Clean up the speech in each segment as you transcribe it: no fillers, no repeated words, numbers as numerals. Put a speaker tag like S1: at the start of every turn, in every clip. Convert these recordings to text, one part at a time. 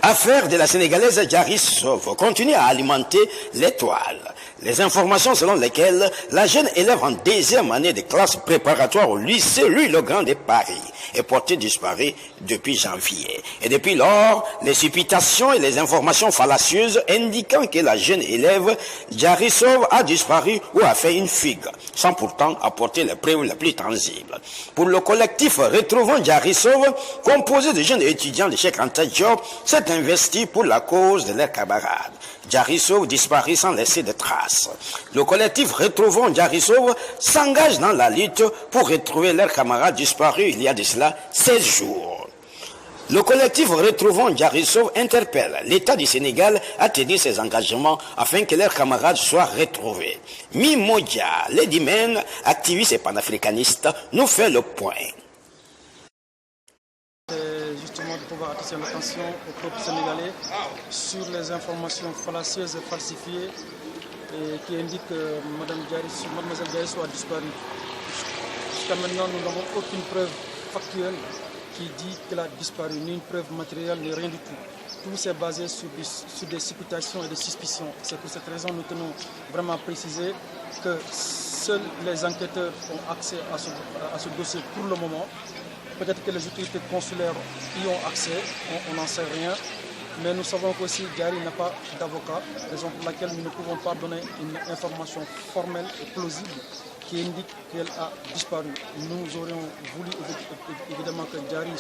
S1: Affaire de la Sénégalaise Diary Sauve continue à alimenter l'étoile. Les informations selon lesquelles la jeune élève en deuxième année de classe préparatoire au lycée Louis-le-Grand de Paris est portée disparue depuis janvier. Et depuis lors, les supputations et les informations fallacieuses indiquant que la jeune élève Diary Sauve a disparu ou a fait une fugue, sans pourtant apporter les preuves les plus tangibles. Pour le collectif Retrouvons Diary Sauve, composé de jeunes étudiants de Cheikh Anta Diop, s'est investi pour la cause de leurs camarades. Diary Sauve disparaît sans laisser de traces. Le collectif Retrouvons Diary Sauve s'engage dans la lutte pour retrouver leurs camarades disparus il y a de cela 16 jours. Le collectif Retrouvons Diary Sauve interpelle l'État du Sénégal à tenir ses engagements afin que leurs camarades soient retrouvés. Mimodia Ledimen, activiste et panafricaniste, nous fait le point.
S2: Justement de pouvoir attirer l'attention au peuple sénégalais sur les informations fallacieuses et falsifiées qui indiquent que Mademoiselle Diary Sauve a disparu. Jusqu'à maintenant, nous n'avons aucune preuve factuelle qui dit qu'elle a disparu, ni une preuve matérielle, ni rien du tout. Tout s'est basé sur des supputations et des suspicions. C'est pour cette raison que nous tenons vraiment à préciser que seuls les enquêteurs ont accès à ce dossier pour le moment. Peut-être que les autorités consulaires y ont accès, on n'en sait rien. Mais nous savons qu'aussi Diary n'a pas d'avocat, raison pour laquelle nous ne pouvons pas donner une information formelle et plausible qui indique qu'elle a disparu. Nous aurions voulu évidemment que Diary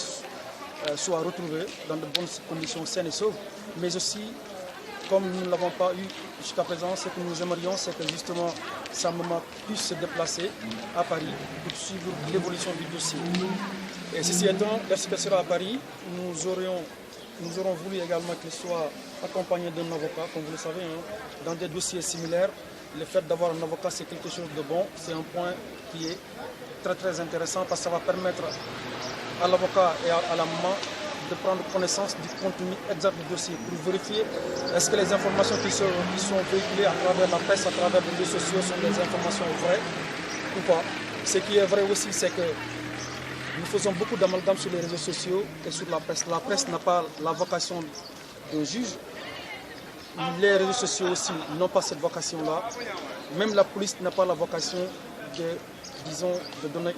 S2: soit retrouvée dans de bonnes conditions saines et sauves, mais aussi, comme nous ne l'avons pas eu jusqu'à présent, ce que nous aimerions, c'est que justement sa maman puisse se déplacer à Paris pour suivre l'évolution du dossier. Et ceci étant, lorsqu'elle sera à Paris, nous aurons voulu également qu'elle soit accompagnée d'un avocat, comme vous le savez, dans des dossiers similaires. Le fait d'avoir un avocat, c'est quelque chose de bon. C'est un point qui est très très intéressant parce que ça va permettre à l'avocat et à la maman de prendre connaissance du contenu exact du dossier pour vérifier est-ce que les informations qui sont véhiculées à travers la presse, à travers les réseaux sociaux sont des informations vraies ou pas. Ce qui est vrai aussi, c'est que nous faisons beaucoup d'amalgame sur les réseaux sociaux et sur la presse. La presse n'a pas la vocation d'un juge. Les réseaux sociaux aussi n'ont pas cette vocation-là. Même la police n'a pas la vocation de donner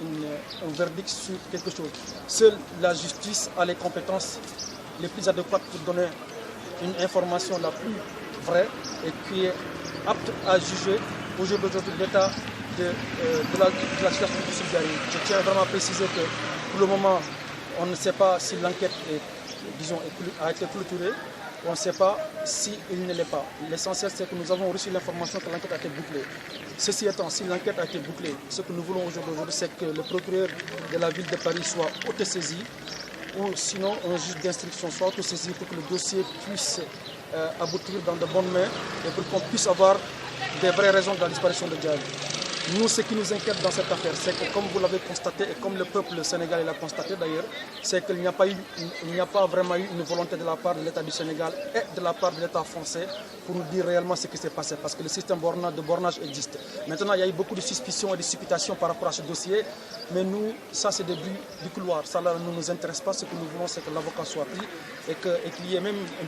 S2: un verdict sur quelque chose. Seule la justice a les compétences les plus adéquates pour donner une information la plus vraie et qui est apte à juger au jour d'aujourd'hui l'état de la situation du Diary. Je tiens vraiment à préciser que pour le moment, on ne sait pas si l'enquête a été clôturée. On ne sait pas s'il ne l'est pas. L'essentiel, c'est que nous avons reçu l'information que l'enquête a été bouclée. Ceci étant, si l'enquête a été bouclée, ce que nous voulons aujourd'hui, c'est que le procureur de la ville de Paris soit autosaisi ou sinon un juge d'instruction soit autosaisi pour que le dossier puisse aboutir dans de bonnes mains et pour qu'on puisse avoir des vraies raisons de la disparition de Diary. Nous, ce qui nous inquiète dans cette affaire, c'est que comme vous l'avez constaté et comme le peuple sénégalais l'a constaté d'ailleurs, c'est qu'il n'y a pas vraiment eu une volonté de la part de l'État du Sénégal et de la part de l'État français pour nous dire réellement ce qui s'est passé, parce que le système de bornage existe. Maintenant, il y a eu beaucoup de suspicions et de supputations par rapport à ce dossier, mais nous, ça c'est des bruits du couloir. Ça là ne nous intéresse pas. Ce que nous voulons, c'est que l'avocat soit pris et qu'il y ait même un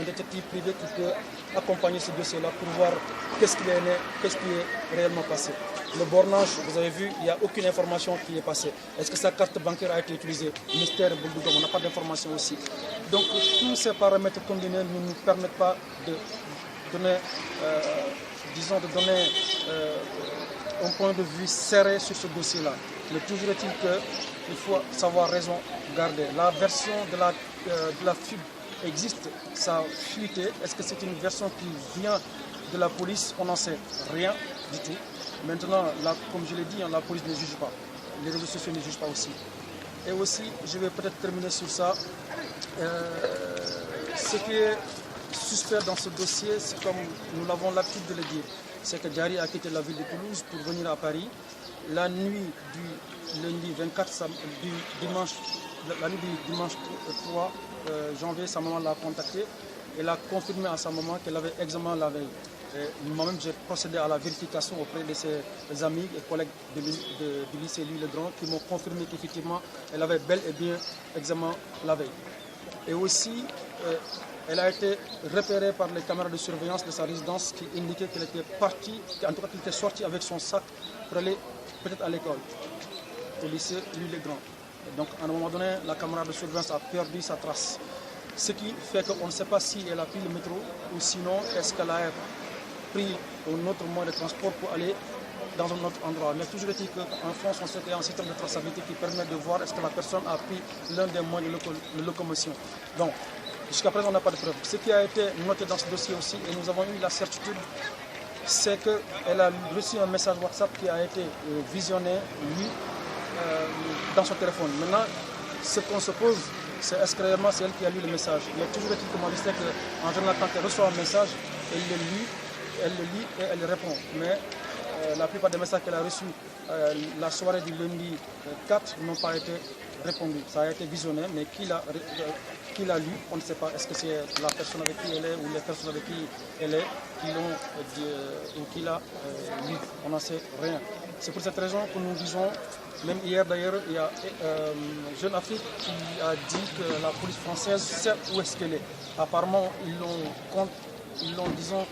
S2: détective privé qui peut accompagner ce dossier-là pour voir qu'est-ce qui est réellement passé. Le bornage, vous avez vu, il n'y a aucune information qui est passée. Est-ce que sa carte bancaire a été utilisée? Ministère de Bouldoudom, on n'a pas d'information aussi. Donc tous ces paramètres combinés ne nous permettent pas de donner, un point de vue serré sur ce dossier-là. Mais toujours est-il qu'il faut savoir raison garder. La version de la fugue existe, ça a fuité. Est-ce que c'est une version qui vient de la police? On n'en sait rien du tout. Maintenant, comme je l'ai dit, la police ne juge pas. Les réseaux sociaux ne jugent pas aussi. Et aussi, je vais peut-être terminer sur ça. Ce qui est suspect dans ce dossier, c'est comme nous l'avons l'habitude de le dire, c'est que Diary a quitté la ville de Toulouse pour venir à Paris. La nuit du lundi 24, la nuit du dimanche 3 janvier, sa maman l'a contacté. Elle a confirmé à sa maman qu'elle avait examen la veille. Moi-même, j'ai procédé à la vérification auprès de ses amis et collègues du lycée Louis-le-Grand qui m'ont confirmé qu'effectivement, elle avait bel et bien examen la veille. Et aussi, elle a été repérée par les caméras de surveillance de sa résidence qui indiquaient qu'elle était partie, en tout cas qu'elle était sortie avec son sac pour aller peut-être à l'école, au lycée Louis-le-Grand. Donc à un moment donné, la caméra de surveillance a perdu sa trace. Ce qui fait qu'on ne sait pas si elle a pris le métro ou sinon est-ce qu'elle a pris un autre moyen de transport pour aller dans un autre endroit. Mais toujours est-il qu'en France, on sait qu'il y a un système de traçabilité qui permet de voir est-ce que la personne a pris l'un des moyens de locomotion. Donc, jusqu'à présent, on n'a pas de preuve. Ce qui a été noté dans ce dossier aussi, et nous avons eu la certitude, c'est qu'elle a reçu un message WhatsApp qui a été visionné, lu, dans son téléphone. Maintenant, ce qu'on se pose, c'est est-ce que réellement c'est elle qui a lu le message. Mais toujours est-il que moi je sais qu'en général, quand elle reçoit un message, elle le lit et elle répond. Mais la plupart des messages qu'elle a reçus la soirée du lundi 4 n'ont pas été répondus. Ça a été visionné, mais qui l'a lu, on ne sait pas. Est-ce que c'est la personne avec qui elle est ou les personnes avec qui elle est qui l'ont ou qui l'a lu. On n'en sait rien. C'est pour cette raison que nous disons, même hier d'ailleurs, il y a Jeune Afrique qui a dit que la police française sait où est-ce qu'elle est. Apparemment, ils l'ont, disons,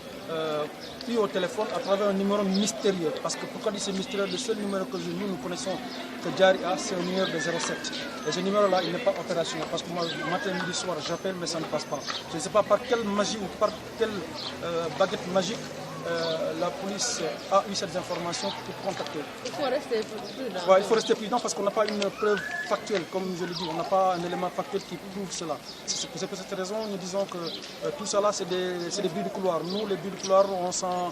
S2: pris au téléphone à travers un numéro mystérieux. Parce que pourquoi dire c'est mystérieux? Le seul numéro que nous connaissons que Diary a, c'est un numéro de 07. Et ce numéro-là, il n'est pas opérationnel. Parce que moi, matin, midi, soir, j'appelle, mais ça ne passe pas. Je ne sais pas par quelle magie ou par quelle baguette magique la police a eu cette information pour contacter.
S3: Il faut rester prudent.
S2: Ouais, il faut rester prudent parce qu'on n'a pas une preuve factuelle, comme je l'ai dit, on n'a pas un élément factuel qui prouve cela. C'est pour cette raison nous disons que tout cela c'est des bruits de couloir. Nous, les bruits de couloir, on s'en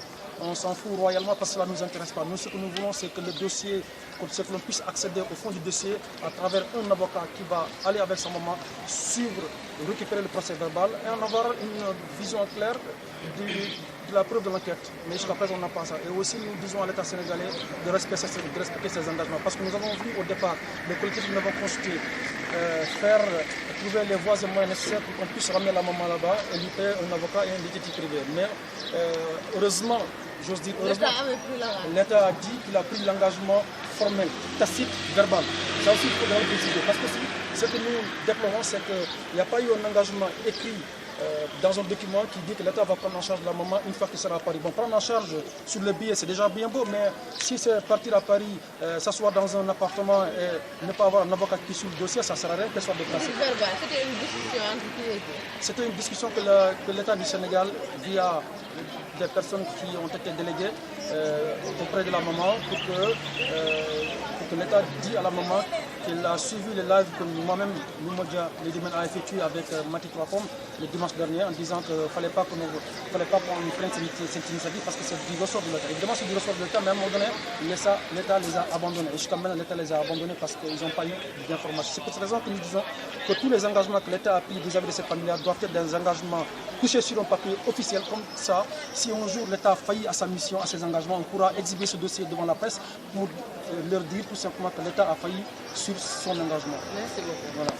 S2: fout royalement parce que cela ne nous intéresse pas. Nous, ce que nous voulons, c'est que le dossier, que l'on puisse accéder au fond du dossier à travers un avocat qui va aller avec sa maman, suivre, récupérer le procès verbal et en avoir une vision claire de la preuve de l'enquête. Mais jusqu'à présent, on n'a pas ça. Et aussi, nous disons à l'État sénégalais de respecter ses engagements. Parce que nous avons vu au départ les collectifs que nous avons constitués trouver les voies et moyens nécessaires pour qu'on puisse ramener la maman là-bas et lui payer un avocat et un détective privé. Mais heureusement, j'ose dire, l'État a dit qu'il a pris l'engagement formel, tacite, verbal. Ça aussi, il faut le préciser. Parce que ce que nous déplorons, c'est qu'il n'y a pas eu un engagement écrit dans un document qui dit que l'État va prendre en charge la maman une fois qu'elle sera à Paris. Bon, prendre en charge sur le billet, c'est déjà bien beau, mais si c'est partir à Paris, s'asseoir dans un appartement et ne pas avoir un avocat qui suit le dossier, ça ne sert à rien qu'elle soit déplacée.
S3: C'était une discussion entre qui et qui?
S2: C'était une discussion que l'État du Sénégal, via des personnes qui ont été déléguées auprès de la maman, pour que l'État dise à la maman qu'elle a suivi le live que moi-même, Lumodja, le domaine a effectué avec Mati Trois-Pommes le dimanche dernier en disant qu'il ne fallait pas qu'on prenne cette initiative parce que c'est du ressort de l'État. Évidemment, c'est du ressort de l'État, mais à un moment donné, l'État les a abandonnés. Et jusqu'à maintenant, l'État les a abandonnés parce qu'ils n'ont pas eu d'informations. C'est pour cette raison que nous disons que tous les engagements que l'État a pris vis-à-vis de cette famille-là doivent être des engagements couchés sur un papier officiel. Comme ça, si un jour l'État a failli à sa mission, à ses engagements, on pourra exhiber ce dossier devant la presse pour leur dire tout simplement que l'État a failli sur son engagement.
S3: Merci beaucoup.
S2: Voilà.